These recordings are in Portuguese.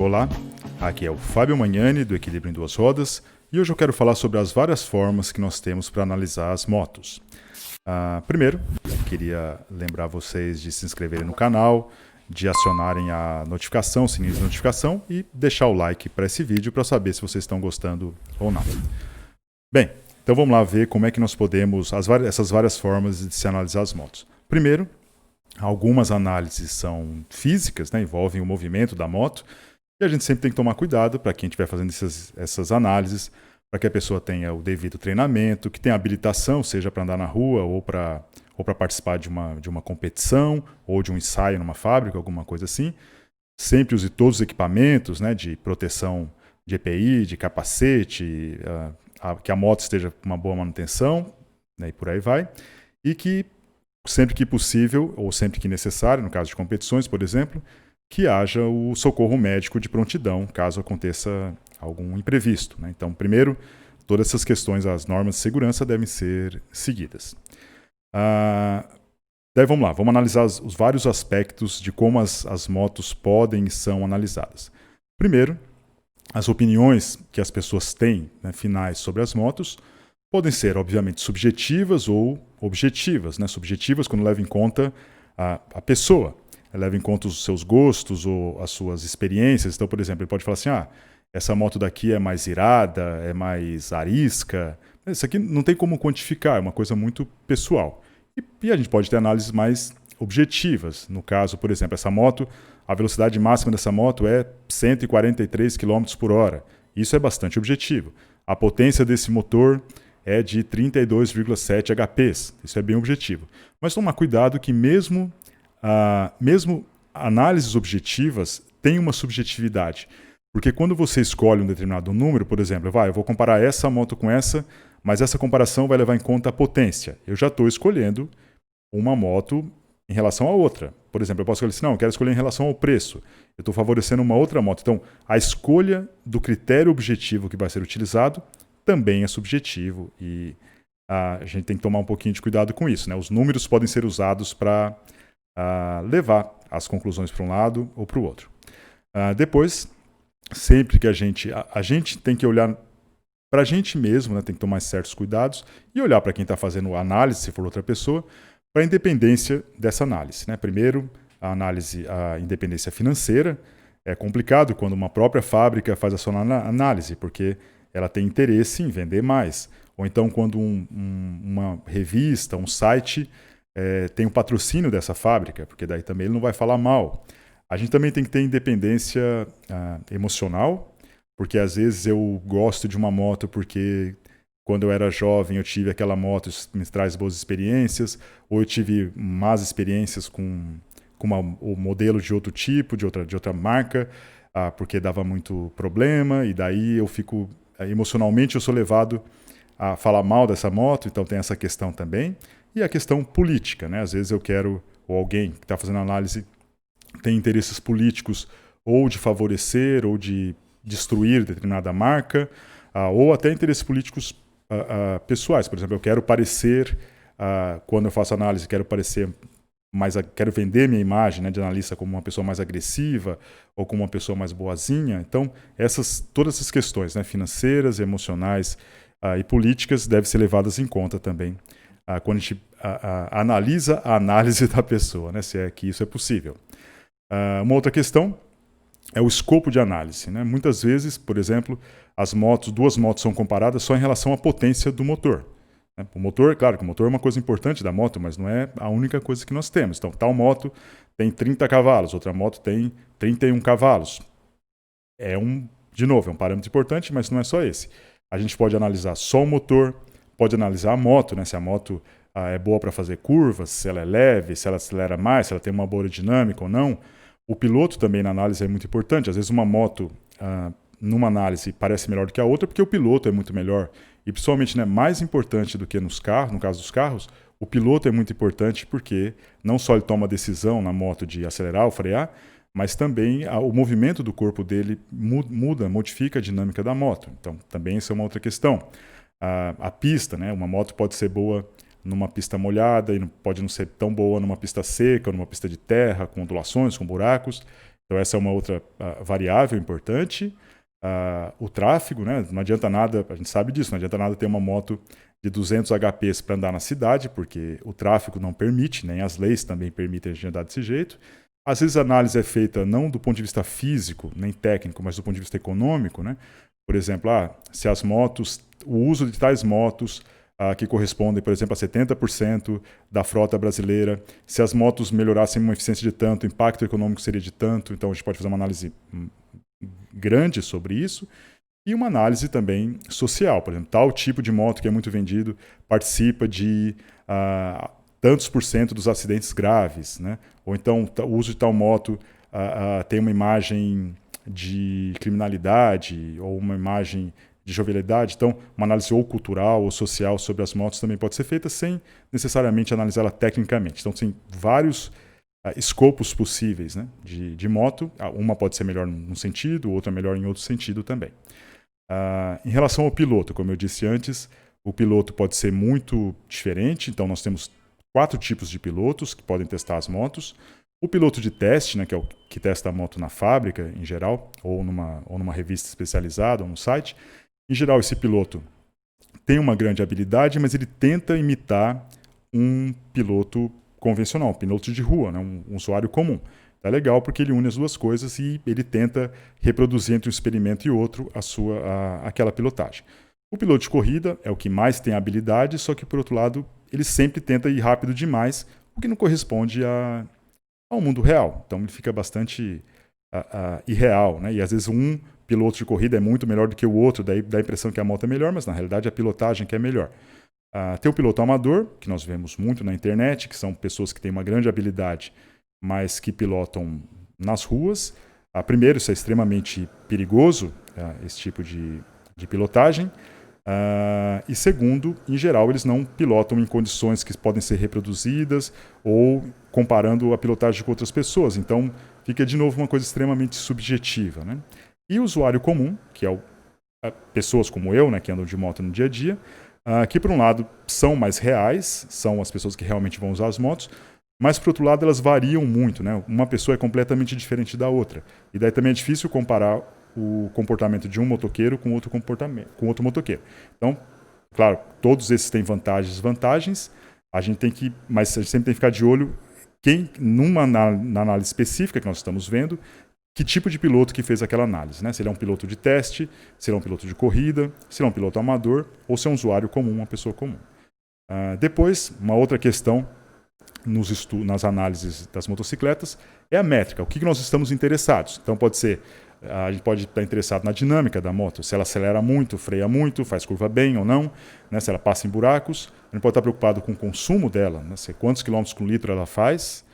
Olá, aqui é o Fábio Magnani do Equilíbrio em Duas Rodas e hoje eu quero falar sobre as várias formas que nós temos para analisar as motos. Primeiro, queria lembrar vocês de se inscreverem no canal, de acionarem a notificação, o sininho de notificação e deixar o like para esse vídeo para saber se vocês estão gostando ou não. Bem, então vamos lá ver como é que nós podemos, essas várias formas de se analisar as motos. Primeiro, algumas análises são físicas, né, envolvem o movimento da moto, e a gente sempre tem que tomar cuidado para quem estiver fazendo essas análises, para que a pessoa tenha o devido treinamento, que tenha habilitação, seja para andar na rua ou para participar de uma competição ou de um ensaio numa fábrica, alguma coisa assim. Sempre use todos os equipamentos, né, de proteção de EPI, de capacete, que a moto esteja com uma boa manutenção, né, e por aí vai. E que sempre que possível, ou sempre que necessário, no caso de competições, por exemplo, que haja o socorro médico de prontidão, caso aconteça algum imprevisto, né? Então, primeiro, todas essas questões, as normas de segurança devem ser seguidas. Daí vamos lá, vamos analisar os vários aspectos de como as motos podem e são analisadas. Primeiro, as opiniões que as pessoas têm, né, finais sobre as motos, podem ser, obviamente, subjetivas ou objetivas, né? Subjetivas quando leva em conta a pessoa, leva em conta os seus gostos ou as suas experiências. Então, por exemplo, ele pode falar assim, essa moto daqui é mais irada, é mais arisca. Isso aqui não tem como quantificar, é uma coisa muito pessoal. E a gente pode ter análises mais objetivas. No caso, por exemplo, essa moto, a velocidade máxima dessa moto é 143 km por hora. Isso é bastante objetivo. A potência desse motor é de 32,7 HPs. Isso é bem objetivo. Mas tomar cuidado que mesmo análises objetivas têm uma subjetividade. Porque quando você escolhe um determinado número, por exemplo, eu vou comparar essa moto com essa, mas essa comparação vai levar em conta a potência. Eu já estou escolhendo uma moto em relação à outra. Por exemplo, eu posso escolher assim, não, eu quero escolher em relação ao preço. Eu estou favorecendo uma outra moto. Então, a escolha do critério objetivo que vai ser utilizado também é subjetivo e a gente tem que tomar um pouquinho de cuidado com isso, né? Os números podem ser usados para levar as conclusões para um lado ou para o outro. Depois, sempre que a gente tem que olhar para a gente mesmo, né? Tem que tomar certos cuidados e olhar para quem está fazendo a análise, se for outra pessoa, para a independência dessa análise, né? Primeiro, a independência financeira. É complicado quando uma própria fábrica faz a sua análise, porque ela tem interesse em vender mais. Ou então quando uma revista, um site tem o patrocínio dessa fábrica, porque daí também ele não vai falar mal. A gente também tem que ter independência emocional, porque às vezes eu gosto de uma moto porque quando eu era jovem eu tive aquela moto, isso me traz boas experiências, ou eu tive más experiências com o modelo de outro tipo, de outra marca, porque dava muito problema, e daí eu fico... Emocionalmente eu sou levado a falar mal dessa moto, então tem essa questão também. E a questão política, né? Às vezes eu quero, ou alguém que está fazendo análise tem interesses políticos ou de favorecer ou de destruir determinada marca, ou até interesses políticos pessoais. Por exemplo, eu quero parecer, quando eu faço análise, quero vender minha imagem, né, de analista como uma pessoa mais agressiva ou como uma pessoa mais boazinha. Então, todas essas questões, né, financeiras, emocionais e políticas devem ser levadas em conta também quando a gente analisa a análise da pessoa, né, se é que isso é possível. Uma outra questão é o escopo de análise, né? Muitas vezes, por exemplo, duas motos são comparadas só em relação à potência do motor. O motor, claro que o motor é uma coisa importante da moto, mas não é a única coisa que nós temos. Então, tal moto tem 30 cavalos, outra moto tem 31 cavalos. De novo, é um parâmetro importante, mas não é só esse. A gente pode analisar só o motor, pode analisar a moto, né? Se a moto é boa para fazer curvas, se ela é leve, se ela acelera mais, se ela tem uma boa dinâmica ou não. O piloto também na análise é muito importante. Às vezes uma moto, numa análise, parece melhor do que a outra, porque o piloto é muito melhor. E principalmente, né, mais importante do que no caso dos carros, o piloto é muito importante porque não só ele toma a decisão na moto de acelerar ou frear, mas também o movimento do corpo dele modifica a dinâmica da moto. Então, também isso é uma outra questão. A pista, né, uma moto pode ser boa numa pista molhada e pode não ser tão boa numa pista seca, numa pista de terra, com ondulações, com buracos. Então essa é uma outra variável importante. O tráfego, né? Não adianta nada, a gente sabe disso, não adianta nada ter uma moto de 200 HPs para andar na cidade, porque o tráfego não permite, nem as leis também permitem a gente andar desse jeito. Às vezes a análise é feita não do ponto de vista físico, nem técnico, mas do ponto de vista econômico, né? Por exemplo, se as motos, o uso de tais motos que correspondem, por exemplo, a 70% da frota brasileira, se as motos melhorassem uma eficiência de tanto, o impacto econômico seria de tanto, então a gente pode fazer uma análise grande sobre isso, e uma análise também social. Por exemplo, tal tipo de moto que é muito vendido participa de tantos por cento dos acidentes graves, né? Ou então o uso de tal moto tem uma imagem de criminalidade ou uma imagem de jovialidade. Então, uma análise ou cultural ou social sobre as motos também pode ser feita sem necessariamente analisá-la tecnicamente. Então, tem vários escopos possíveis, né, de moto. Uma pode ser melhor num sentido, outra melhor em outro sentido também. Em relação ao piloto, como eu disse antes, o piloto pode ser muito diferente. Então, nós temos 4 tipos de pilotos que podem testar as motos. O piloto de teste, né, que é o que testa a moto na fábrica, em geral, ou numa revista especializada, ou no site. Em geral, esse piloto tem uma grande habilidade, mas ele tenta imitar um piloto convencional, um piloto de rua, né, um usuário comum. É legal porque ele une as duas coisas e ele tenta reproduzir entre um experimento e outro aquela pilotagem. O piloto de corrida é o que mais tem habilidade, só que, por outro lado, ele sempre tenta ir rápido demais, o que não corresponde ao mundo real. Então, ele fica bastante irreal, né? E, às vezes, um piloto de corrida é muito melhor do que o outro, daí dá a impressão que a moto é melhor, mas, na realidade, é a pilotagem que é melhor. Tem o piloto amador, que nós vemos muito na internet, que são pessoas que têm uma grande habilidade, mas que pilotam nas ruas. Primeiro, isso é extremamente perigoso, esse tipo de pilotagem. E segundo, em geral, eles não pilotam em condições que podem ser reproduzidas ou comparando a pilotagem com outras pessoas. Então, fica de novo uma coisa extremamente subjetiva, né? E o usuário comum, que é pessoas como eu, né, que andam de moto no dia a dia, que por um lado são mais reais, são as pessoas que realmente vão usar as motos, mas por outro lado elas variam muito, né? Uma pessoa é completamente diferente da outra. E daí também é difícil comparar o comportamento de um motoqueiro com outro motoqueiro. Então, claro, todos esses têm vantagens e desvantagens. Mas a gente sempre tem que ficar de olho na análise específica que nós estamos vendo, que tipo de piloto que fez aquela análise, né? Se ele é um piloto de teste, se ele é um piloto de corrida, se ele é um piloto amador ou se é um usuário comum, uma pessoa comum. Depois, uma outra questão nas análises das motocicletas é a métrica, o que nós estamos interessados. Então pode ser, a gente pode estar interessado na dinâmica da moto, se ela acelera muito, freia muito, faz curva bem ou não, né? Se ela passa em buracos. A gente pode estar preocupado com o consumo dela, né? Quantos quilômetros por litro ela faz,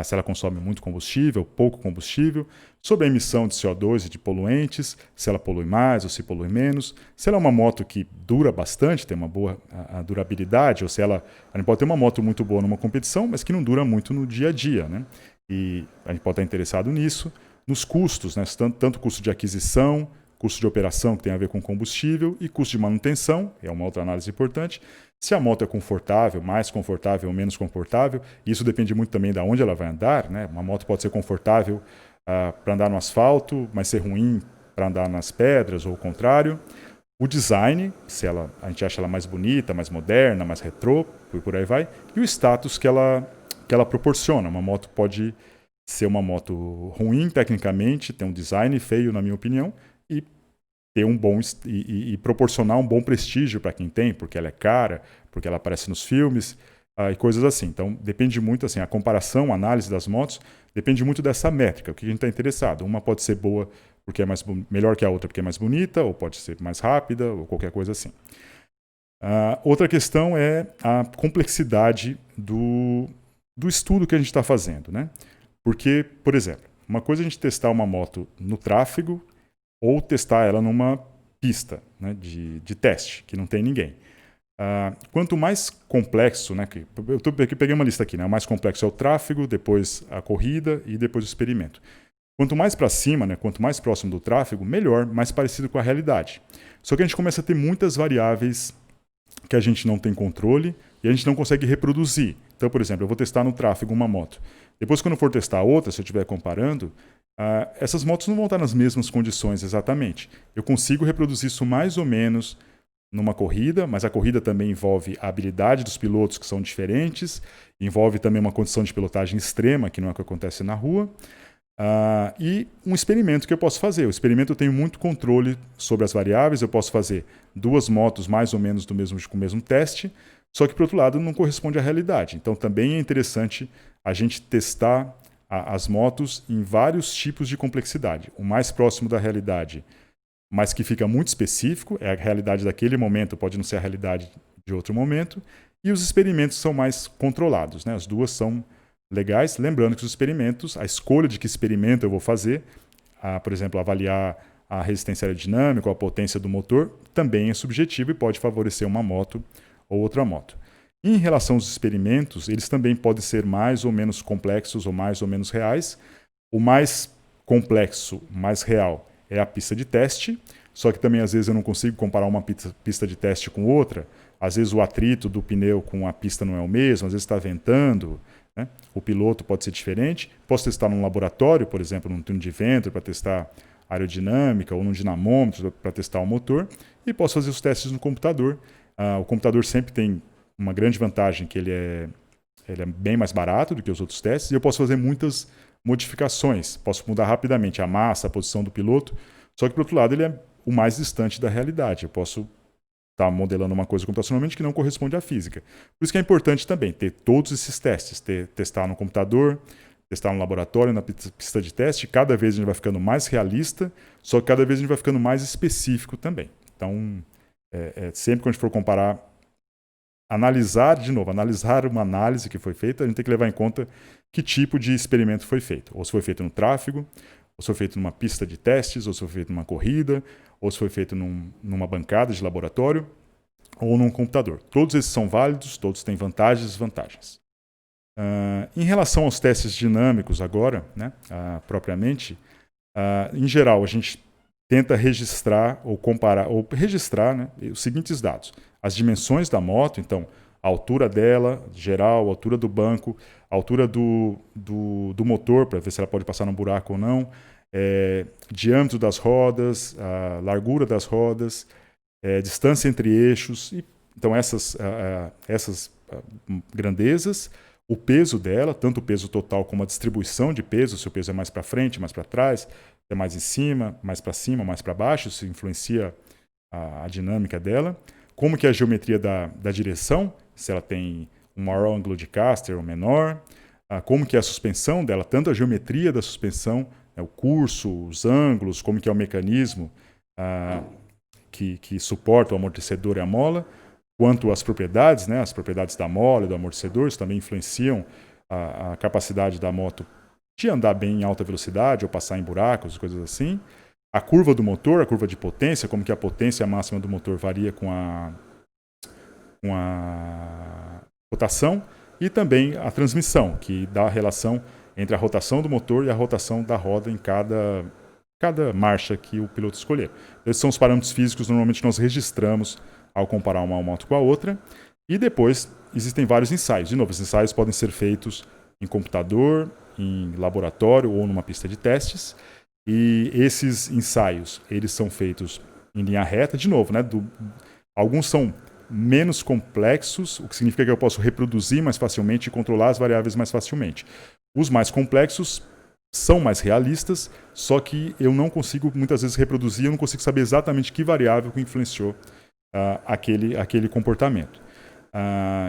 se ela consome muito combustível, pouco combustível, sobre a emissão de CO2 e de poluentes, se ela polui mais ou se polui menos, se ela é uma moto que dura bastante, tem uma boa durabilidade, ou se a gente pode ter uma moto muito boa numa competição, mas que não dura muito no dia a dia, né? E a gente pode estar interessado nisso, nos custos, né? Tanto custo de aquisição, custo de operação, que tem a ver com combustível, e custo de manutenção, é uma outra análise importante. Se a moto é confortável, mais confortável ou menos confortável, isso depende muito também de onde ela vai andar, né? Uma moto pode ser confortável para andar no asfalto, mas ser ruim para andar nas pedras, ou o contrário. O design, se a gente acha ela mais bonita, mais moderna, mais retrô, por aí vai. E o status que ela proporciona. Uma moto pode ser uma moto ruim tecnicamente, ter um design feio, na minha opinião, e ter e proporcionar um bom prestígio para quem tem, porque ela é cara, porque ela aparece nos filmes e coisas assim. Então depende muito, assim, a comparação, a análise das motos depende muito dessa métrica, o que a gente está interessado. Uma pode ser boa porque é melhor que a outra porque é mais bonita, ou pode ser mais rápida, ou qualquer coisa assim. Outra questão é a complexidade do estudo que a gente está fazendo, né? Porque, por exemplo, uma coisa é a gente testar uma moto no tráfego ou testar ela numa pista, né, de teste, que não tem ninguém. Quanto mais complexo, né, eu peguei uma lista aqui, né, o mais complexo é o tráfego, depois a corrida e depois o experimento. Quanto mais para cima, né, quanto mais próximo do tráfego, melhor, mais parecido com a realidade. Só que a gente começa a ter muitas variáveis que a gente não tem controle e a gente não consegue reproduzir. Então, por exemplo, eu vou testar no tráfego uma moto. Depois, quando eu for testar outra, se eu estiver comparando, Essas motos não vão estar nas mesmas condições exatamente. Eu consigo reproduzir isso mais ou menos numa corrida, mas a corrida também envolve a habilidade dos pilotos, que são diferentes, envolve também uma condição de pilotagem extrema, que não é o que acontece na rua, e um experimento que eu posso fazer. O experimento eu tenho muito controle sobre as variáveis, eu posso fazer 2 motos mais ou menos com o mesmo teste, só que, por outro lado, não corresponde à realidade. Então, também é interessante a gente testar as motos em vários tipos de complexidade. O mais próximo da realidade, mas que fica muito específico, é a realidade daquele momento, pode não ser a realidade de outro momento, e os experimentos são mais controlados, né? As duas são legais, lembrando que os experimentos, a escolha de que experimento eu vou fazer, por exemplo, avaliar a resistência aerodinâmica ou a potência do motor, também é subjetivo e pode favorecer uma moto ou outra moto. Em relação aos experimentos, eles também podem ser mais ou menos complexos ou mais ou menos reais. O mais complexo, mais real, é a pista de teste, só que também às vezes eu não consigo comparar uma pista de teste com outra. Às vezes o atrito do pneu com a pista não é o mesmo, às vezes está ventando, né? O piloto pode ser diferente. Posso testar num laboratório, por exemplo, num túnel de vento para testar aerodinâmica ou num dinamômetro para testar o motor, e posso fazer os testes no computador. O computador sempre tem uma grande vantagem que ele é bem mais barato do que os outros testes, e eu posso fazer muitas modificações. Posso mudar rapidamente a massa, a posição do piloto, só que, por outro lado, ele é o mais distante da realidade. Eu posso estar modelando uma coisa computacionalmente que não corresponde à física. Por isso que é importante também ter todos esses testes, testar no computador, testar no laboratório, na pista de teste. Cada vez a gente vai ficando mais realista, só que cada vez a gente vai ficando mais específico também. Então, sempre que a gente for comparar, analisar uma análise que foi feita, a gente tem que levar em conta que tipo de experimento foi feito. Ou se foi feito no tráfego, ou se foi feito numa pista de testes, ou se foi feito numa corrida, ou se foi feito numa bancada de laboratório, ou num computador. Todos esses são válidos, todos têm vantagens e desvantagens. Em relação aos testes dinâmicos agora, né, propriamente, em geral, a gente tenta registrar ou comparar, ou registrar, né, os seguintes dados. As dimensões da moto, então, a altura dela, geral, a altura do banco, a altura do motor, para ver se ela pode passar num buraco ou não, diâmetro das rodas, a largura das rodas, distância entre eixos. Então, essas grandezas, o peso dela, tanto o peso total como a distribuição de peso, se o peso é mais para frente, mais para trás, é mais em cima, mais para baixo, isso influencia a dinâmica dela. Como que é a geometria da direção, se ela tem um maior ângulo de caster ou menor. Como que é a suspensão dela, tanto a geometria da suspensão, o curso, os ângulos, como que é o mecanismo que suporta o amortecedor e a mola, quanto as propriedades, né, as propriedades da mola e do amortecedor, isso também influenciam a capacidade da moto de andar bem em alta velocidade ou passar em buracos, coisas assim. A curva do motor, a curva de potência, como que a potência máxima do motor varia com a rotação, e também a transmissão, que dá a relação entre a rotação do motor e a rotação da roda em cada marcha que o piloto escolher. Esses são os parâmetros físicos que normalmente nós registramos ao comparar uma moto com a outra. E depois existem vários ensaios. De novo, os ensaios podem ser feitos em computador, em laboratório ou numa pista de testes. E esses ensaios, eles são feitos em linha reta. De novo, né, alguns são menos complexos, o que significa que eu posso reproduzir mais facilmente e controlar as variáveis mais facilmente. Os mais complexos são mais realistas, só que eu não consigo muitas vezes reproduzir, eu não consigo saber exatamente que variável que influenciou aquele comportamento.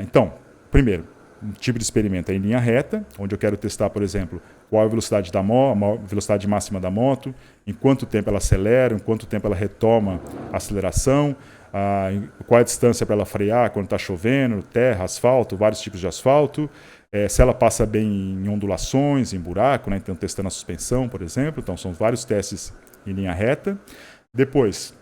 Então, primeiro, um tipo de experimento é em linha reta, onde eu quero testar, por exemplo, qual a velocidade da moto, a velocidade máxima da moto, em quanto tempo ela acelera, em quanto tempo ela retoma a aceleração, qual é a distância para ela frear quando está chovendo, terra, asfalto, vários tipos de asfalto, se ela passa bem em ondulações, em buraco, né? Então testando a suspensão, por exemplo. Então são vários testes em linha reta. Depois,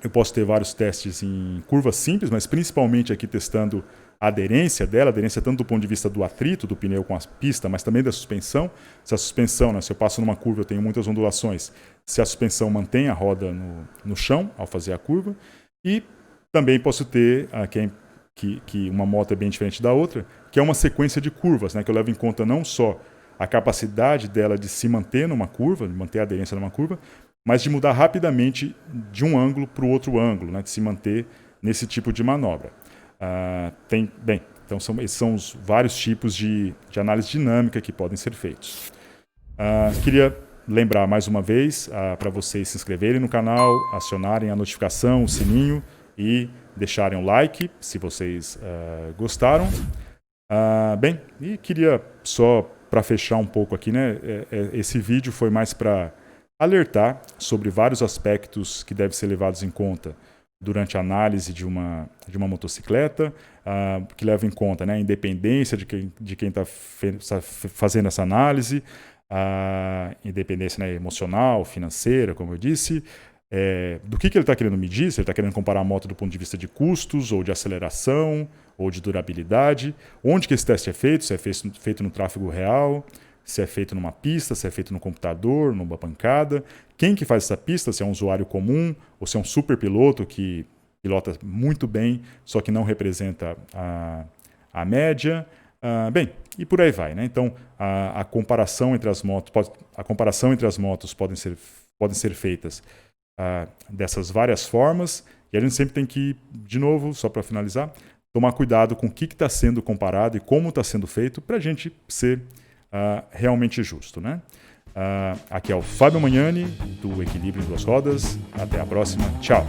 eu posso ter vários testes em curvas simples, mas principalmente aqui testando a aderência dela, aderência tanto do ponto de vista do atrito do pneu com a pista, mas também da suspensão. Se a suspensão, né, se eu passo numa curva, eu tenho muitas ondulações, se a suspensão mantém a roda no chão ao fazer a curva. E também posso ter, que uma moto é bem diferente da outra, que é uma sequência de curvas, né, que eu levo em conta não só a capacidade dela de se manter numa curva, de manter a aderência numa curva, mas de mudar rapidamente de um ângulo para o outro ângulo, né, de se manter nesse tipo de manobra. Então esses são os vários tipos de análise dinâmica que podem ser feitos. Queria lembrar mais uma vez para vocês se inscreverem no canal, acionarem a notificação, o sininho e deixarem um like se vocês gostaram. E queria só para fechar um pouco aqui, né? Esse vídeo foi mais para alertar sobre vários aspectos que devem ser levados em conta durante a análise de uma motocicleta, que leva em conta, né, a independência de quem está fazendo essa análise, a independência, né, emocional, financeira, como eu disse, do que ele está querendo medir, se ele está querendo comparar a moto do ponto de vista de custos, ou de aceleração, ou de durabilidade, onde que esse teste é feito, se é feito no tráfego real, se é feito numa pista, se é feito no computador, numa bancada, quem que faz essa pista, se é um usuário comum ou se é um super piloto que pilota muito bem, só que não representa a média, e por aí vai, né? Então a comparação entre as motos podem ser feitas dessas várias formas, e a gente sempre tem que, de novo, só para finalizar, tomar cuidado com o que está sendo comparado e como está sendo feito para a gente ser realmente justo, né? Aqui é o Fábio Magnani, do Equilíbrio em Duas Rodas. Até a próxima. Tchau!